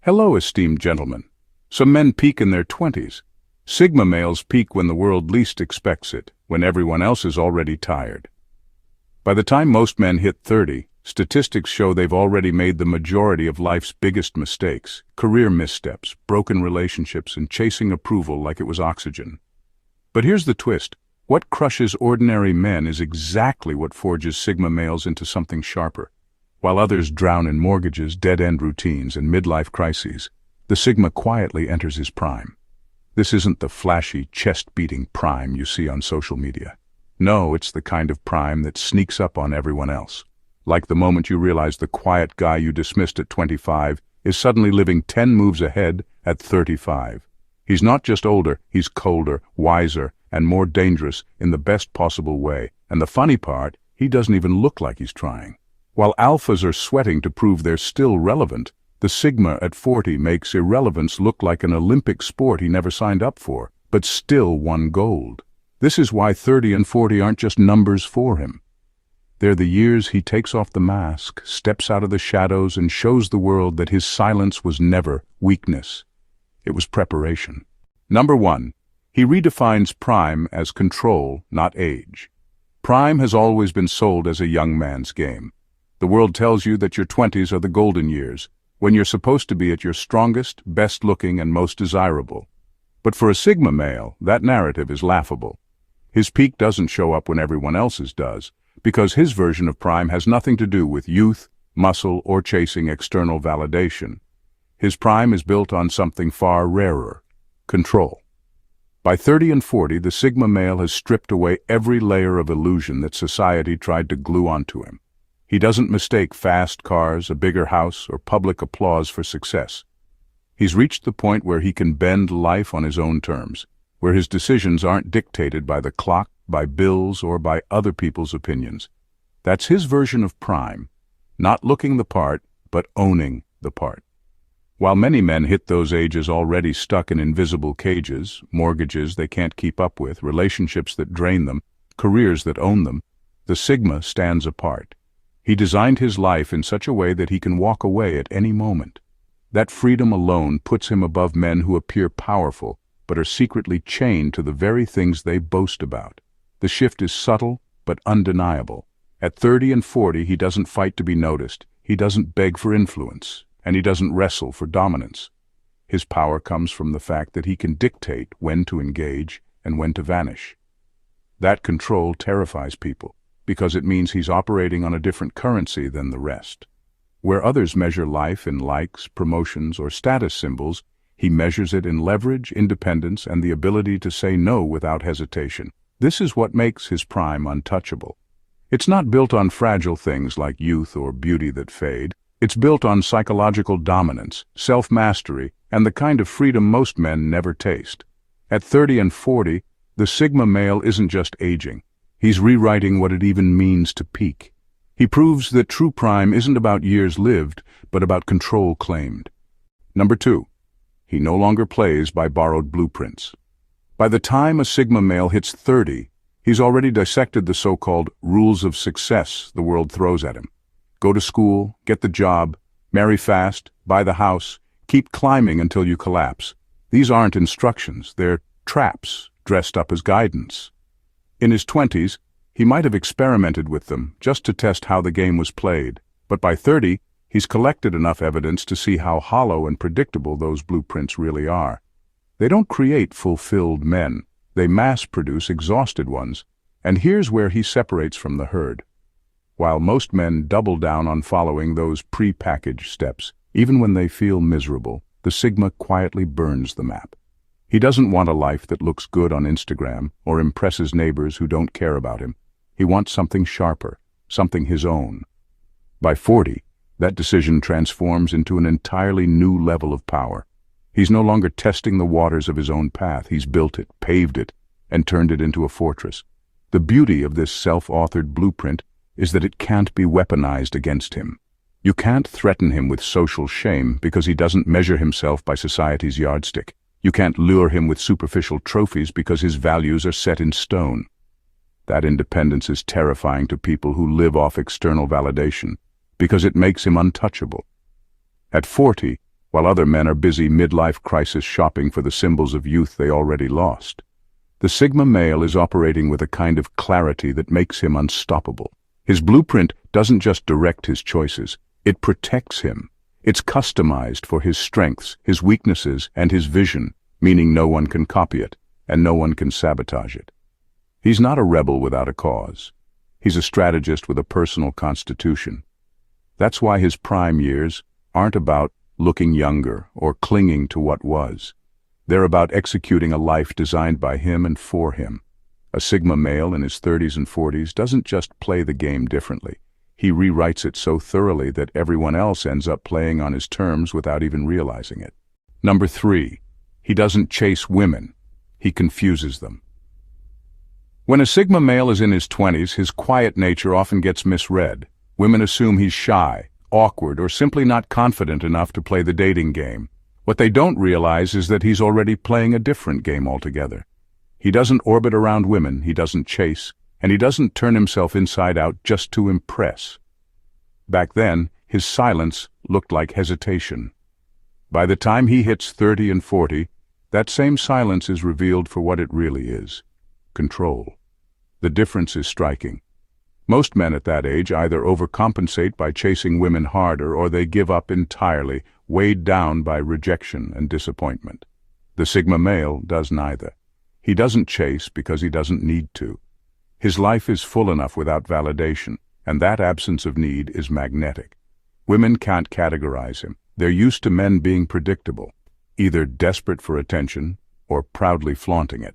Hello, esteemed gentlemen. Some men peak in their 20s. Sigma males peak when the world least expects it, when everyone else is already tired. By the time most men hit 30, statistics show they've already made the majority of life's biggest mistakes: career missteps, broken relationships, and chasing approval like it was oxygen. But here's the twist. What crushes ordinary men is exactly what forges Sigma males into something sharper. While others drown in mortgages, dead-end routines, and midlife crises, the Sigma quietly enters his prime. This isn't the flashy, chest-beating prime you see on social media. No, it's the kind of prime that sneaks up on everyone else. Like the moment you realize the quiet guy you dismissed at 25 is suddenly living 10 moves ahead at 35. He's not just older, he's colder, wiser, and more dangerous in the best possible way. And the funny part, he doesn't even look like he's trying. While alphas are sweating to prove they're still relevant, the Sigma at 40 makes irrelevance look like an Olympic sport he never signed up for, but still won gold. This is why 30 and 40 aren't just numbers for him. They're the years he takes off the mask, steps out of the shadows, and shows the world that his silence was never weakness. It was preparation. Number 1. He redefines prime as control, not age. Prime has always been sold as a young man's game. The world tells you that your 20s are the golden years, when you're supposed to be at your strongest, best-looking, and most desirable. But for a Sigma male, that narrative is laughable. His peak doesn't show up when everyone else's does, because his version of prime has nothing to do with youth, muscle, or chasing external validation. His prime is built on something far rarer: control. By 30 and 40, the Sigma male has stripped away every layer of illusion that society tried to glue onto him. He doesn't mistake fast cars, a bigger house, or public applause for success. He's reached the point where he can bend life on his own terms, where his decisions aren't dictated by the clock, by bills, or by other people's opinions. That's his version of prime, not looking the part, but owning the part. While many men hit those ages already stuck in invisible cages, mortgages they can't keep up with, relationships that drain them, careers that own them, the Sigma stands apart. He designed his life in such a way that he can walk away at any moment. That freedom alone puts him above men who appear powerful, but are secretly chained to the very things they boast about. The shift is subtle, but undeniable. At 30 and 40, he doesn't fight to be noticed, he doesn't beg for influence, and he doesn't wrestle for dominance. His power comes from the fact that he can dictate when to engage and when to vanish. That control terrifies people, because it means he's operating on a different currency than the rest. Where others measure life in likes, promotions, or status symbols, he measures it in leverage, independence, and the ability to say no without hesitation. This is what makes his prime untouchable. It's not built on fragile things like youth or beauty that fade. It's built on psychological dominance, self-mastery, and the kind of freedom most men never taste. At 30 and 40, the Sigma male isn't just aging. He's rewriting what it even means to peak. He proves that true prime isn't about years lived, but about control claimed. Number 2. He no longer plays by borrowed blueprints. By the time a Sigma male hits 30, he's already dissected the so-called rules of success the world throws at him. Go to school, get the job, marry fast, buy the house, keep climbing until you collapse. These aren't instructions, they're traps dressed up as guidance. In his 20s, he might have experimented with them just to test how the game was played, but by 30, he's collected enough evidence to see how hollow and predictable those blueprints really are. They don't create fulfilled men, they mass-produce exhausted ones, and here's where he separates from the herd. While most men double down on following those pre-packaged steps, even when they feel miserable, the Sigma quietly burns the map. He doesn't want a life that looks good on Instagram or impresses neighbors who don't care about him. He wants something sharper, something his own. By 40, that decision transforms into an entirely new level of power. He's no longer testing the waters of his own path. He's built it, paved it, and turned it into a fortress. The beauty of this self-authored blueprint is that it can't be weaponized against him. You can't threaten him with social shame because he doesn't measure himself by society's yardstick. You can't lure him with superficial trophies because his values are set in stone. That independence is terrifying to people who live off external validation, because it makes him untouchable. At 40, while other men are busy midlife crisis shopping for the symbols of youth they already lost. The Sigma male is operating with a kind of clarity that makes him unstoppable. His blueprint doesn't just direct his choices, it protects him. It's customized for his strengths, his weaknesses, and his vision, meaning no one can copy it, and no one can sabotage it. He's not a rebel without a cause. He's a strategist with a personal constitution. That's why his prime years aren't about looking younger or clinging to what was. They're about executing a life designed by him and for him. A Sigma male in his 30s and 40s doesn't just play the game differently. He rewrites it so thoroughly that everyone else ends up playing on his terms without even realizing it. Number 3, he doesn't chase women. He confuses them. When a Sigma male is in his 20s, his quiet nature often gets misread. Women assume he's shy, awkward, or simply not confident enough to play the dating game. What they don't realize is that he's already playing a different game altogether. He doesn't orbit around women, he doesn't chase, and he doesn't turn himself inside out just to impress. Back then, his silence looked like hesitation. By the time he hits 30 and 40, that same silence is revealed for what it really is: control. The difference is striking. Most men at that age either overcompensate by chasing women harder or they give up entirely, weighed down by rejection and disappointment. The Sigma male does neither. He doesn't chase because he doesn't need to. His life is full enough without validation, and that absence of need is magnetic. Women can't categorize him. They're used to men being predictable, either desperate for attention or proudly flaunting it.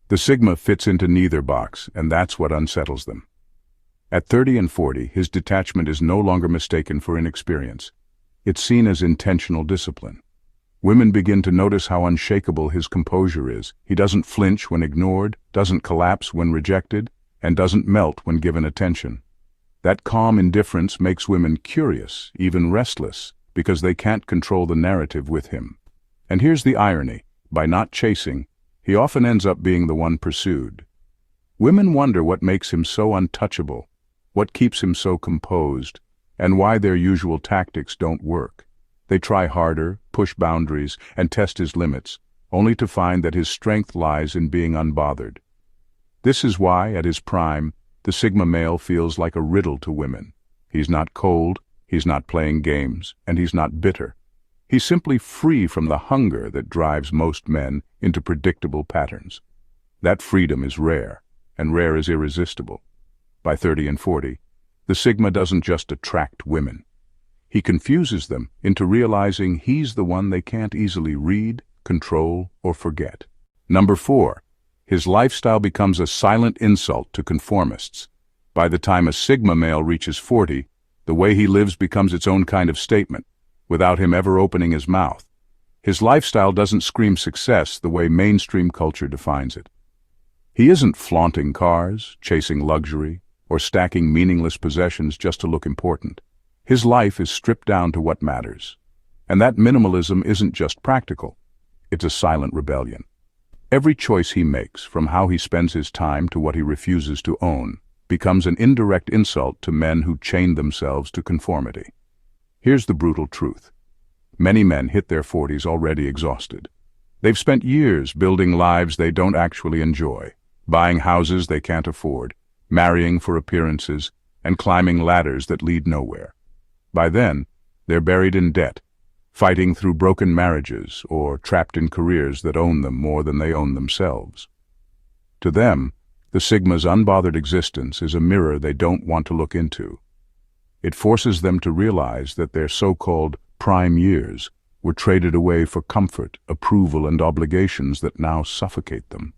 The Sigma fits into neither box, and that's what unsettles them. At 30 and 40, his detachment is no longer mistaken for inexperience. It's seen as intentional discipline. Women begin to notice how unshakable his composure is. He doesn't flinch when ignored, doesn't collapse when rejected, and doesn't melt when given attention. That calm indifference makes women curious, even restless, because they can't control the narrative with him. And here's the irony: by not chasing, he often ends up being the one pursued. Women wonder what makes him so untouchable, what keeps him so composed, and why their usual tactics don't work. They try harder, push boundaries, and test his limits, only to find that his strength lies in being unbothered. This is why, at his prime, the Sigma male feels like a riddle to women. He's not cold, he's not playing games, and he's not bitter. He's simply free from the hunger that drives most men into predictable patterns. That freedom is rare, and rare is irresistible. By 30 and 40, the Sigma doesn't just attract women. He confuses them into realizing he's the one they can't easily read, control, or forget. Number 4, his lifestyle becomes a silent insult to conformists. By the time a Sigma male reaches 40, the way he lives becomes its own kind of statement, without him ever opening his mouth. His lifestyle doesn't scream success the way mainstream culture defines it. He isn't flaunting cars, chasing luxury, or stacking meaningless possessions just to look important. His life is stripped down to what matters. And that minimalism isn't just practical. It's a silent rebellion. Every choice he makes, from how he spends his time to what he refuses to own, becomes an indirect insult to men who chain themselves to conformity. Here's the brutal truth. Many men hit their 40s already exhausted. They've spent years building lives they don't actually enjoy, buying houses they can't afford, marrying for appearances, and climbing ladders that lead nowhere. By then, they're buried in debt, fighting through broken marriages, or trapped in careers that own them more than they own themselves. To them, the Sigma's unbothered existence is a mirror they don't want to look into. It forces them to realize that their so-called prime years were traded away for comfort, approval, and obligations that now suffocate them.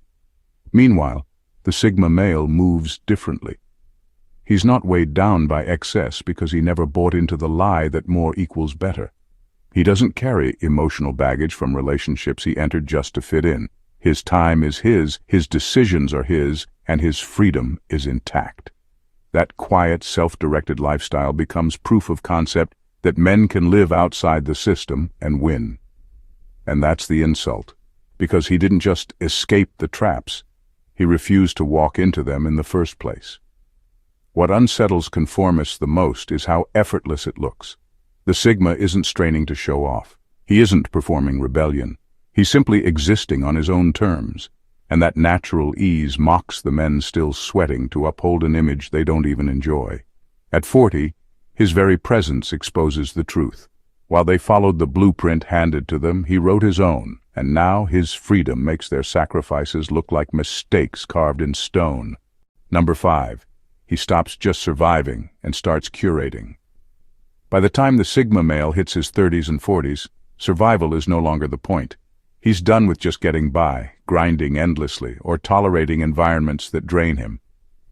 Meanwhile, the Sigma male moves differently. He's not weighed down by excess because he never bought into the lie that more equals better. He doesn't carry emotional baggage from relationships he entered just to fit in. His time is his decisions are his, and his freedom is intact. That quiet, self-directed lifestyle becomes proof of concept that men can live outside the system and win. And that's the insult, because he didn't just escape the traps, he refused to walk into them in the first place. What unsettles conformists the most is how effortless it looks. The Sigma isn't straining to show off. He isn't performing rebellion. He's simply existing on his own terms, and that natural ease mocks the men still sweating to uphold an image they don't even enjoy. At 40, his very presence exposes the truth. While they followed the blueprint handed to them, he wrote his own, and now his freedom makes their sacrifices look like mistakes carved in stone. Number 5. He stops just surviving and starts curating. By the time the Sigma male hits his 30s and 40s, survival is no longer the point. He's done with just getting by, grinding endlessly, or tolerating environments that drain him.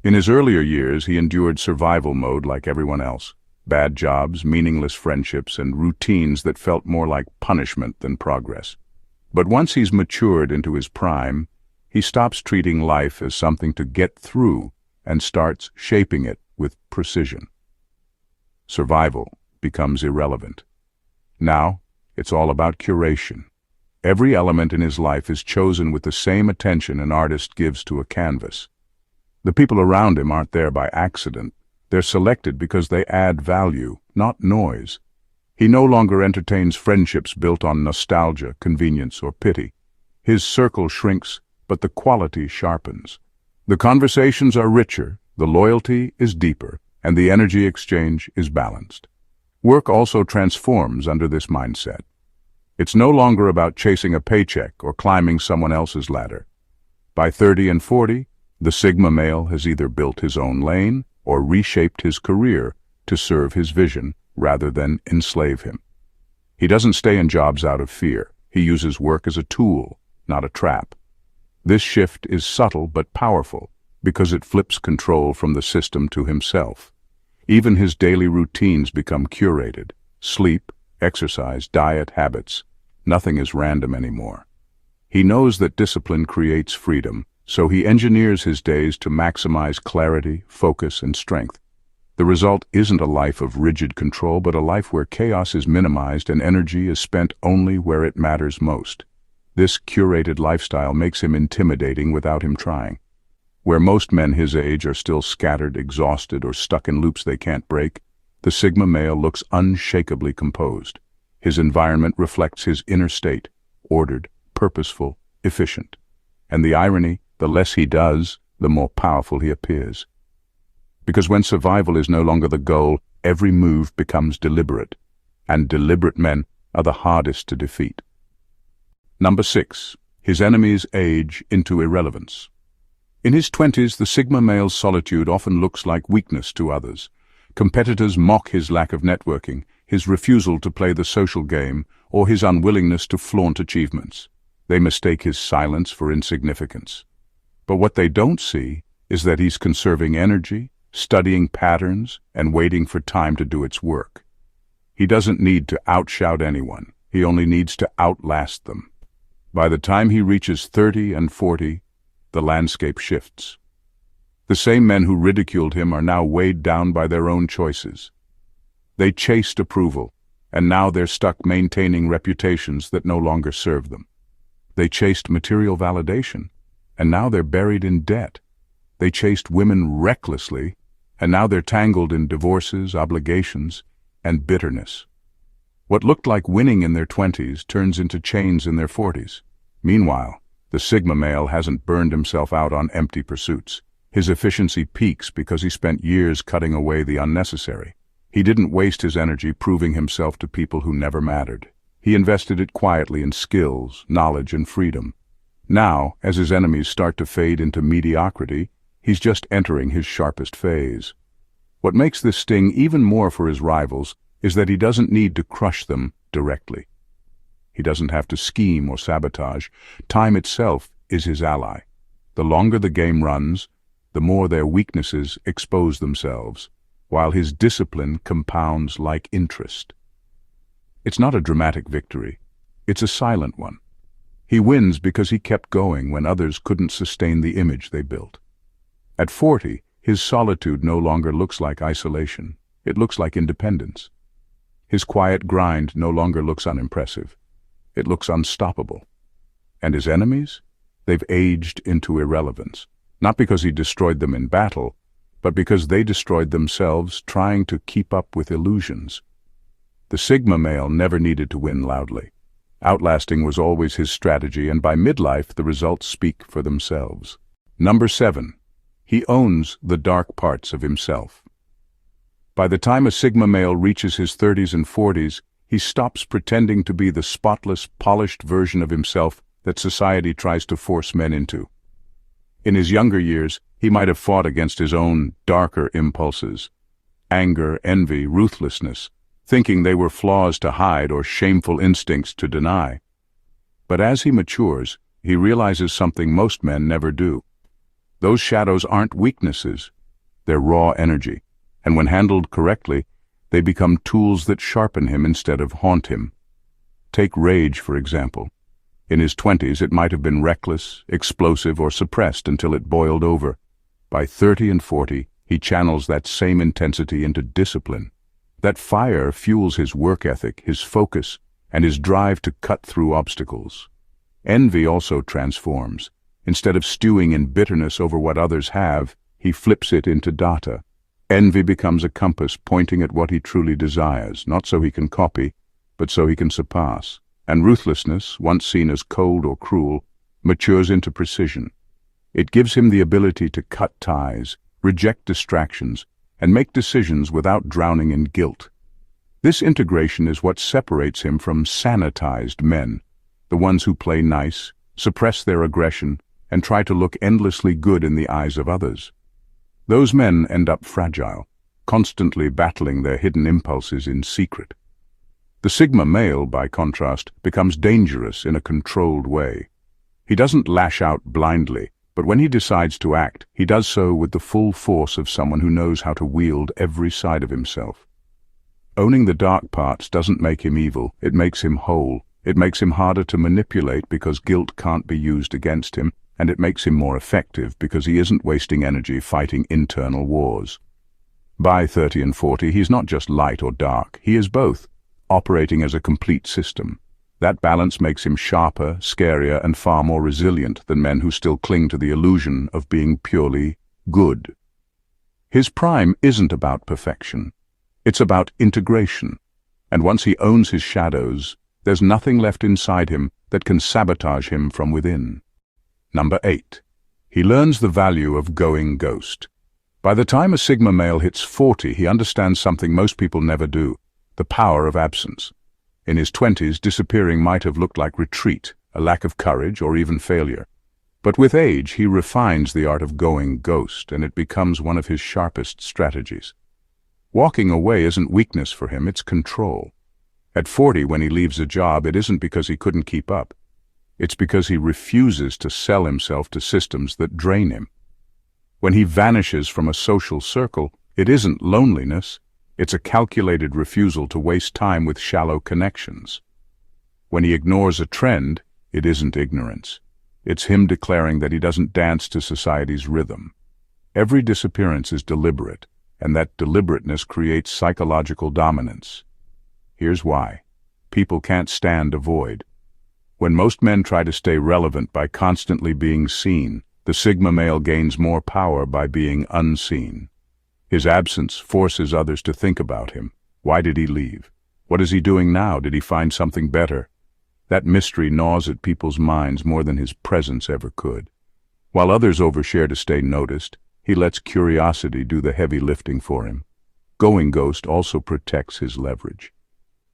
In his earlier years, he endured survival mode like everyone else. Bad jobs, meaningless friendships, and routines that felt more like punishment than progress. But once he's matured into his prime, he stops treating life as something to get through and starts shaping it with precision. Survival becomes irrelevant. Now, it's all about curation. Every element in his life is chosen with the same attention an artist gives to a canvas. The people around him aren't there by accident. They're selected because they add value, not noise. He no longer entertains friendships built on nostalgia, convenience, or pity. His circle shrinks, but the quality sharpens. The conversations are richer, the loyalty is deeper, and the energy exchange is balanced. Work also transforms under this mindset. It's no longer about chasing a paycheck or climbing someone else's ladder. By 30 and 40, the Sigma male has either built his own lane or reshaped his career to serve his vision rather than enslave him. He doesn't stay in jobs out of fear. He uses work as a tool, not a trap. This shift is subtle but powerful because it flips control from the system to himself. Even his daily routines become curated. Sleep, exercise, diet, habits. Nothing is random anymore. He knows that discipline creates freedom, so he engineers his days to maximize clarity, focus, and strength. The result isn't a life of rigid control, but a life where chaos is minimized and energy is spent only where it matters most. This curated lifestyle makes him intimidating without him trying. Where most men his age are still scattered, exhausted, or stuck in loops they can't break, the Sigma male looks unshakably composed. His environment reflects his inner state, ordered, purposeful, efficient. And the irony, the less he does, the more powerful he appears. Because when survival is no longer the goal, every move becomes deliberate, and deliberate men are the hardest to defeat. Number 6. His enemies age into irrelevance. In his 20s, the Sigma male's solitude often looks like weakness to others. Competitors mock his lack of networking, his refusal to play the social game, or his unwillingness to flaunt achievements. They mistake his silence for insignificance. But what they don't see is that he's conserving energy, studying patterns, and waiting for time to do its work. He doesn't need to outshout anyone. He only needs to outlast them. By the time he reaches 30 and 40, the landscape shifts. The same men who ridiculed him are now weighed down by their own choices. They chased approval, and now they're stuck maintaining reputations that no longer serve them. They chased material validation, and now they're buried in debt. They chased women recklessly, and now they're tangled in divorces, obligations, and bitterness. What looked like winning in their 20s turns into chains in their 40s. Meanwhile, the Sigma male hasn't burned himself out on empty pursuits. His efficiency peaks because he spent years cutting away the unnecessary. He didn't waste his energy proving himself to people who never mattered. He invested it quietly in skills, knowledge, and freedom. Now, as his enemies start to fade into mediocrity, he's just entering his sharpest phase. What makes this sting even more for his rivals is that he doesn't need to crush them directly. He doesn't have to scheme or sabotage. Time itself is his ally. The longer the game runs, the more their weaknesses expose themselves, while his discipline compounds like interest. It's not a dramatic victory. It's a silent one. He wins because he kept going when others couldn't sustain the image they built. At 40, his solitude no longer looks like isolation. It looks like independence. His quiet grind no longer looks unimpressive. It looks unstoppable. And his enemies? They've aged into irrelevance, not because he destroyed them in battle, but because they destroyed themselves trying to keep up with illusions. The Sigma male never needed to win loudly. Outlasting was always his strategy, and by midlife the results speak for themselves. Number 7. He owns the dark parts of himself. By the time a Sigma male reaches his 30s and 40s, he stops pretending to be the spotless, polished version of himself that society tries to force men into. In his younger years, he might have fought against his own darker impulses, anger, envy, ruthlessness, thinking they were flaws to hide or shameful instincts to deny. But as he matures, he realizes something most men never do. Those shadows aren't weaknesses, they're raw energy, and when handled correctly, they become tools that sharpen him instead of haunt him. Take rage, for example. In his 20s, it might have been reckless, explosive, or suppressed until it boiled over. By 30 and 40, he channels that same intensity into discipline. That fire fuels his work ethic, his focus, and his drive to cut through obstacles. Envy also transforms. Instead of stewing in bitterness over what others have, he flips it into data. Envy becomes a compass pointing at what he truly desires, not so he can copy, but so he can surpass. And ruthlessness, once seen as cold or cruel, matures into precision. It gives him the ability to cut ties, reject distractions, and make decisions without drowning in guilt. This integration is what separates him from sanitized men, the ones who play nice, suppress their aggression, and try to look endlessly good in the eyes of others. Those men end up fragile, constantly battling their hidden impulses in secret. The Sigma male, by contrast, becomes dangerous in a controlled way. He doesn't lash out blindly, but when he decides to act, he does so with the full force of someone who knows how to wield every side of himself. Owning the dark parts doesn't make him evil, it makes him whole. It makes him harder to manipulate because guilt can't be used against him, and it makes him more effective because he isn't wasting energy fighting internal wars. By 30 and 40, he's not just light or dark, he is both, operating as a complete system. That balance makes him sharper, scarier, and far more resilient than men who still cling to the illusion of being purely good. His prime isn't about perfection. It's about integration. And once he owns his shadows, there's nothing left inside him that can sabotage him from within. Number 8. He learns the value of going ghost. By the time a Sigma male hits 40, he understands something most people never do: the power of absence. In his 20s, disappearing might have looked like retreat, a lack of courage, or even failure. But with age, he refines the art of going ghost, and it becomes one of his sharpest strategies. Walking away isn't weakness for him, it's control. At 40, when he leaves a job, it isn't because he couldn't keep up. It's because he refuses to sell himself to systems that drain him. When he vanishes from a social circle, it isn't loneliness. It's a calculated refusal to waste time with shallow connections. When he ignores a trend, it isn't ignorance. It's him declaring that he doesn't dance to society's rhythm. Every disappearance is deliberate, and that deliberateness creates psychological dominance. Here's why. People can't stand a void. When most men try to stay relevant by constantly being seen, the Sigma male gains more power by being unseen. His absence forces others to think about him. Why did he leave? What is he doing now? Did he find something better? That mystery gnaws at people's minds more than his presence ever could. While others overshare to stay noticed, he lets curiosity do the heavy lifting for him. Going ghost also protects his leverage.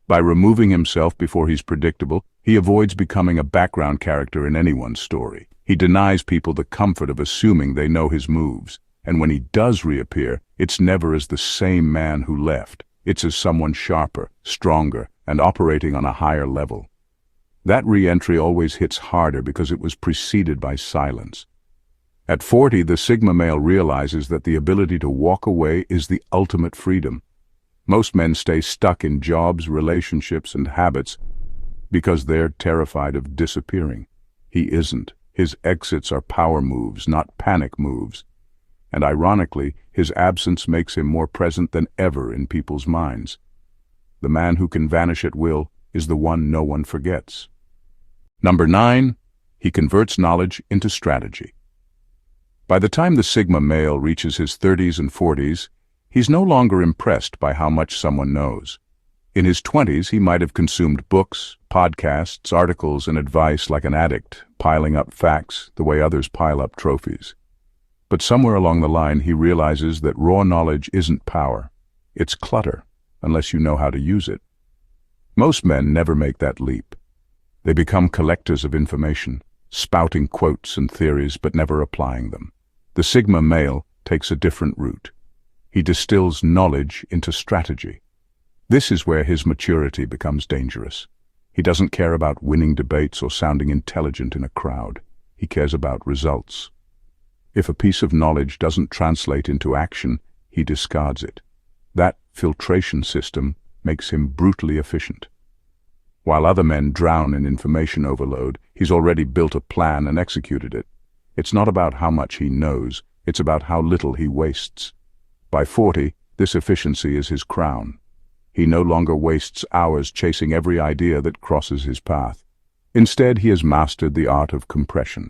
By removing himself before he's predictable, he avoids becoming a background character in anyone's story. He denies people the comfort of assuming they know his moves, and when he does reappear, it's never as the same man who left. It's as someone sharper, stronger, and operating on a higher level. That re-entry always hits harder because it was preceded by silence. At 40, the Sigma male realizes that the ability to walk away is the ultimate freedom. Most men stay stuck in jobs, relationships, and habits because they're terrified of disappearing. He isn't. His exits are power moves, not panic moves. And ironically, his absence makes him more present than ever in people's minds. The man who can vanish at will is the one no one forgets. Number 9, he converts knowledge into strategy. By the time the Sigma male reaches his 30s and 40s, he's no longer impressed by how much someone knows. In his 20s, he might have consumed books, podcasts, articles, and advice like an addict, piling up facts the way others pile up trophies. But somewhere along the line, he realizes that raw knowledge isn't power. It's clutter, unless you know how to use it. Most men never make that leap. They become collectors of information, spouting quotes and theories but never applying them. The Sigma male takes a different route. He distills knowledge into strategy. This is where his maturity becomes dangerous. He doesn't care about winning debates or sounding intelligent in a crowd. He cares about results. If a piece of knowledge doesn't translate into action, he discards it. That filtration system makes him brutally efficient. While other men drown in information overload, he's already built a plan and executed it. It's not about how much he knows, it's about how little he wastes. By 40, this efficiency is his crown. He no longer wastes hours chasing every idea that crosses his path. Instead, he has mastered the art of compression.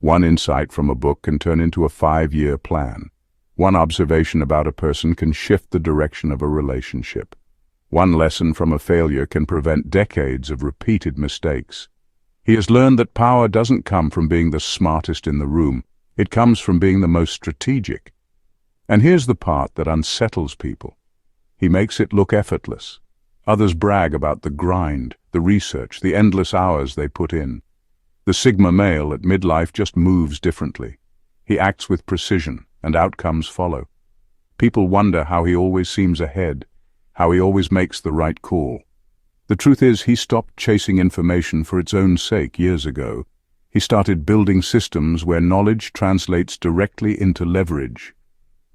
One insight from a book can turn into a 5-year plan. One observation about a person can shift the direction of a relationship. One lesson from a failure can prevent decades of repeated mistakes. He has learned that power doesn't come from being the smartest in the room. It comes from being the most strategic. And here's the part that unsettles people. He makes it look effortless. Others brag about the grind, the research, the endless hours they put in. The Sigma male at midlife just moves differently. He acts with precision, and outcomes follow. People wonder how he always seems ahead, how he always makes the right call. The truth is, he stopped chasing information for its own sake years ago. He started building systems where knowledge translates directly into leverage.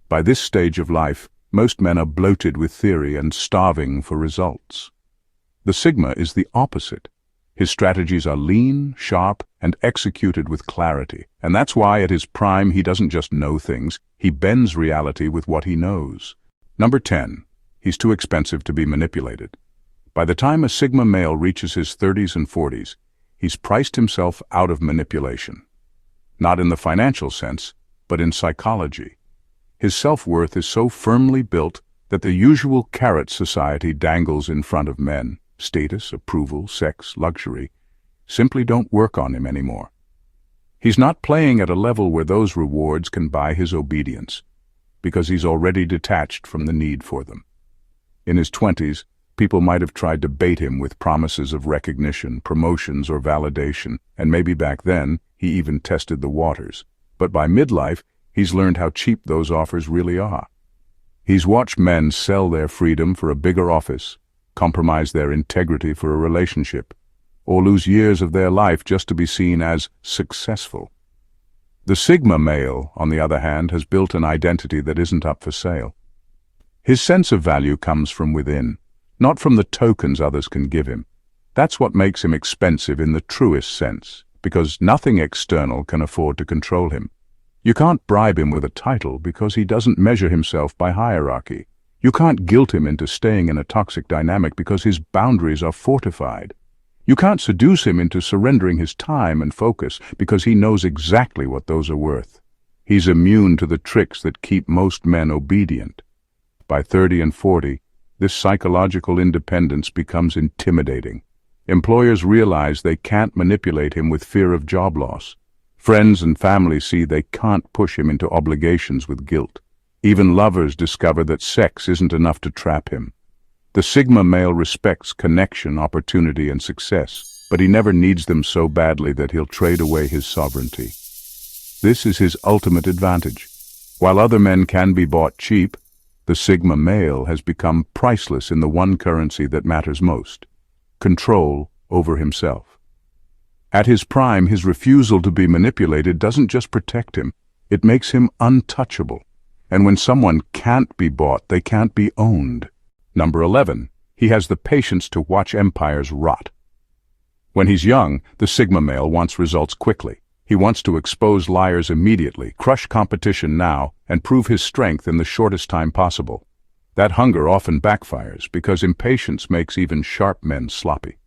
By this stage of life, most men are bloated with theory and starving for results. The Sigma is the opposite. His strategies are lean, sharp, and executed with clarity. And that's why at his prime he doesn't just know things, he bends reality with what he knows. Number 10. He's too expensive to be manipulated. By the time a Sigma male reaches his 30s and 40s, he's priced himself out of manipulation. Not in the financial sense, but in psychology. His self-worth is so firmly built that the usual carrot society dangles in front of men, status, approval, sex, luxury, simply don't work on him anymore. He's not playing at a level where those rewards can buy his obedience, because he's already detached from the need for them. In his 20s, people might have tried to bait him with promises of recognition, promotions, or validation, and maybe back then he even tested the waters. But by midlife, he's learned how cheap those offers really are. He's watched men sell their freedom for a bigger office, compromise their integrity for a relationship, or lose years of their life just to be seen as successful. The Sigma male, on the other hand, has built an identity that isn't up for sale. His sense of value comes from within, not from the tokens others can give him. That's what makes him expensive in the truest sense, because nothing external can afford to control him. You can't bribe him with a title because he doesn't measure himself by hierarchy. You can't guilt him into staying in a toxic dynamic because his boundaries are fortified. You can't seduce him into surrendering his time and focus because he knows exactly what those are worth. He's immune to the tricks that keep most men obedient. By 30 and 40, this psychological independence becomes intimidating. Employers realize they can't manipulate him with fear of job loss. Friends and family see they can't push him into obligations with guilt. Even lovers discover that sex isn't enough to trap him. The Sigma male respects connection, opportunity, and success, but he never needs them so badly that he'll trade away his sovereignty. This is his ultimate advantage. While other men can be bought cheap, the Sigma male has become priceless in the one currency that matters most: control over himself. At his prime, his refusal to be manipulated doesn't just protect him, it makes him untouchable. And when someone can't be bought, they can't be owned. Number 11. He has the patience to watch empires rot. When he's young, the Sigma male wants results quickly. He wants to expose liars immediately, crush competition now, and prove his strength in the shortest time possible. That hunger often backfires because impatience makes even sharp men sloppy.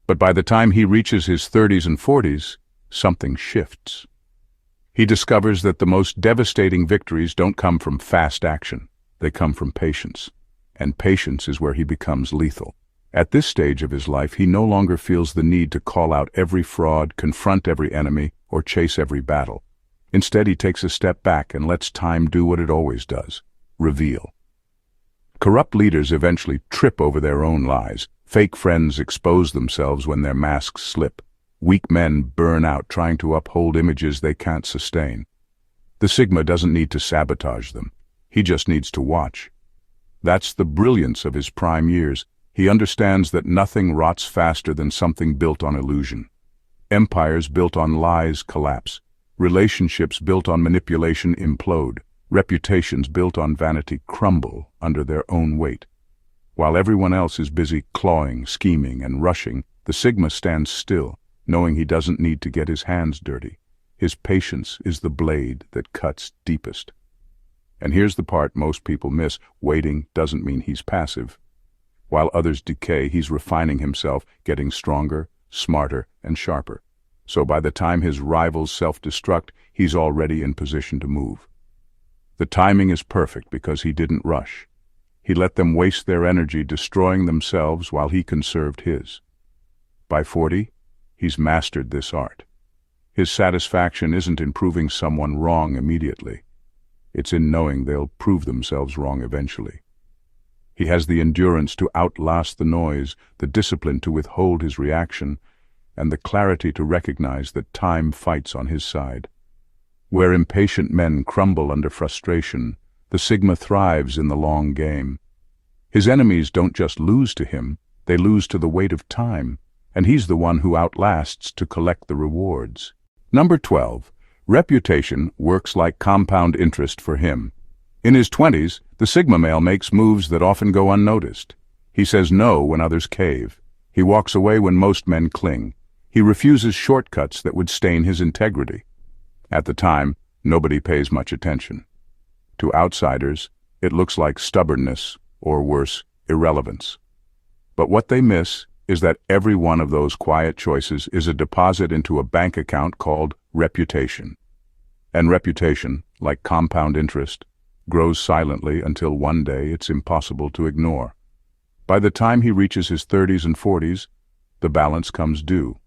But by the time he reaches his 30s and 40s, something shifts. He discovers that the most devastating victories don't come from fast action, they come from patience. and patience is where he becomes lethal. At this stage of his life, he no longer feels the need to call out every fraud, confront every enemy, or chase every battle. Instead, he takes a step back and lets time do what it always does: reveal. Corrupt leaders eventually trip over their own lies. Fake friends expose themselves when their masks slip. Weak men burn out trying to uphold images they can't sustain. The Sigma doesn't need to sabotage them. He just needs to watch. That's the brilliance of his prime years. He understands that nothing rots faster than something built on illusion. Empires built on lies collapse. Relationships built on manipulation implode. Reputations built on vanity crumble under their own weight. While everyone else is busy clawing, scheming, and rushing, the Sigma stands still, knowing he doesn't need to get his hands dirty. His patience is the blade that cuts deepest. And here's the part most people miss: waiting doesn't mean he's passive. While others decay, he's refining himself, getting stronger, smarter, and sharper. So by the time his rivals self-destruct, he's already in position to move. The timing is perfect because he didn't rush. He let them waste their energy destroying themselves while he conserved his. By 40, he's mastered this art. His satisfaction isn't in proving someone wrong immediately. It's in knowing they'll prove themselves wrong eventually. He has the endurance to outlast the noise, the discipline to withhold his reaction, and the clarity to recognize that time fights on his side. Where impatient men crumble under frustration, the Sigma thrives in the long game. His enemies don't just lose to him, they lose to the weight of time, and he's the one who outlasts to collect the rewards. Number 12. Reputation works like compound interest for him. In his 20s, the Sigma male makes moves that often go unnoticed. He says no when others cave. He walks away when most men cling. He refuses shortcuts that would stain his integrity. At the time, nobody pays much attention. To outsiders, it looks like stubbornness, or worse, irrelevance. But what they miss is that every one of those quiet choices is a deposit into a bank account called reputation. And reputation, like compound interest, grows silently until one day it's impossible to ignore. By the time he reaches his 30s and 40s, the balance comes due.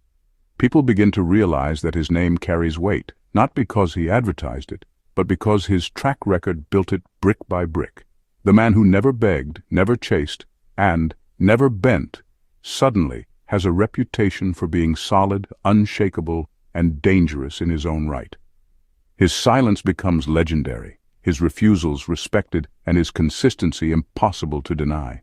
People begin to realize that his name carries weight, not because he advertised it, but because his track record built it brick by brick. The man who never begged, never chased, and never bent, suddenly has a reputation for being solid, unshakable, and dangerous in his own right. His silence becomes legendary, his refusals respected, and his consistency impossible to deny.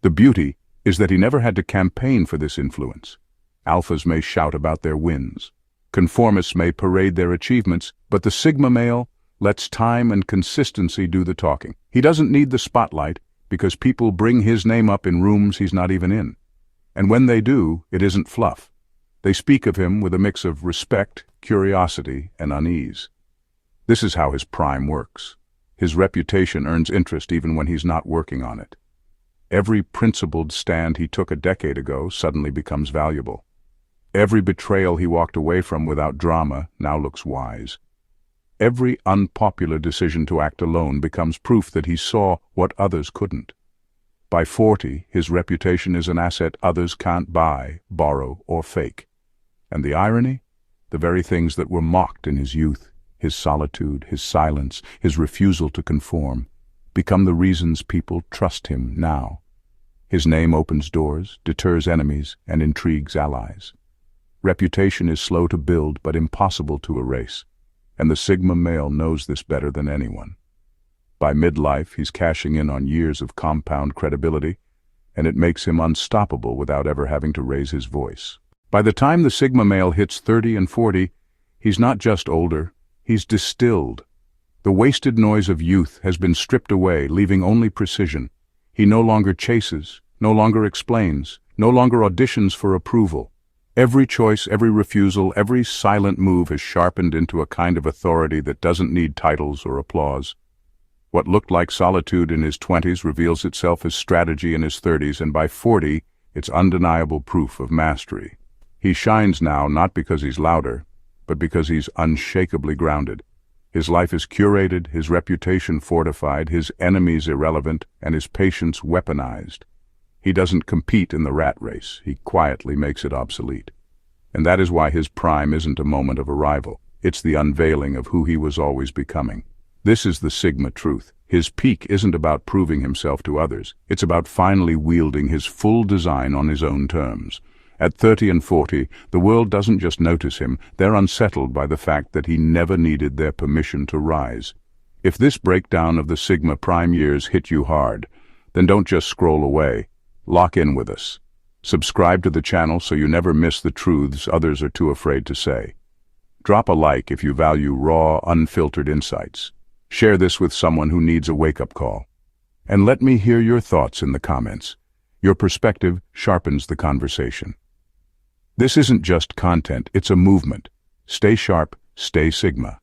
The beauty is that he never had to campaign for this influence. Alphas may shout about their wins. Conformists may parade their achievements, but the Sigma male lets time and consistency do the talking. He doesn't need the spotlight because people bring his name up in rooms he's not even in. And when they do, it isn't fluff. They speak of him with a mix of respect, curiosity, and unease. This is how his prime works. His reputation earns interest even when he's not working on it. Every principled stand he took a decade ago suddenly becomes valuable. Every betrayal he walked away from without drama now looks wise. Every unpopular decision to act alone becomes proof that he saw what others couldn't. By 40, his reputation is an asset others can't buy, borrow, or fake. And the irony? The very things that were mocked in his youth, his solitude, his silence, his refusal to conform, become the reasons people trust him now. His name opens doors, deters enemies, and intrigues allies. Reputation is slow to build but impossible to erase, and the Sigma male knows this better than anyone. By midlife, he's cashing in on years of compound credibility, and it makes him unstoppable without ever having to raise his voice. By the time the Sigma male hits 30 and 40, he's not just older, he's distilled. The wasted noise of youth has been stripped away, leaving only precision. He no longer chases, no longer explains, no longer auditions for approval. Every choice, every refusal, every silent move has sharpened into a kind of authority that doesn't need titles or applause. What looked like solitude in his 20s reveals itself as strategy in his 30s, and by 40, it's undeniable proof of mastery. He shines now not because he's louder, but because he's unshakably grounded. His life is curated, his reputation fortified, his enemies irrelevant, and his patience weaponized. He doesn't compete in the rat race. He quietly makes it obsolete. And that is why his prime isn't a moment of arrival. It's the unveiling of who he was always becoming. This is the Sigma truth. His peak isn't about proving himself to others. It's about finally wielding his full design on his own terms. At 30 and 40, the world doesn't just notice him, they're unsettled by the fact that he never needed their permission to rise. If this breakdown of the Sigma prime years hit you hard, then don't just scroll away. Lock in with us. Subscribe to the channel so you never miss the truths others are too afraid to say. Drop a like if you value raw, unfiltered insights. Share this with someone who needs a wake-up call. And let me hear your thoughts in the comments. Your perspective sharpens the conversation. This isn't just content, it's a movement. Stay sharp, stay Sigma.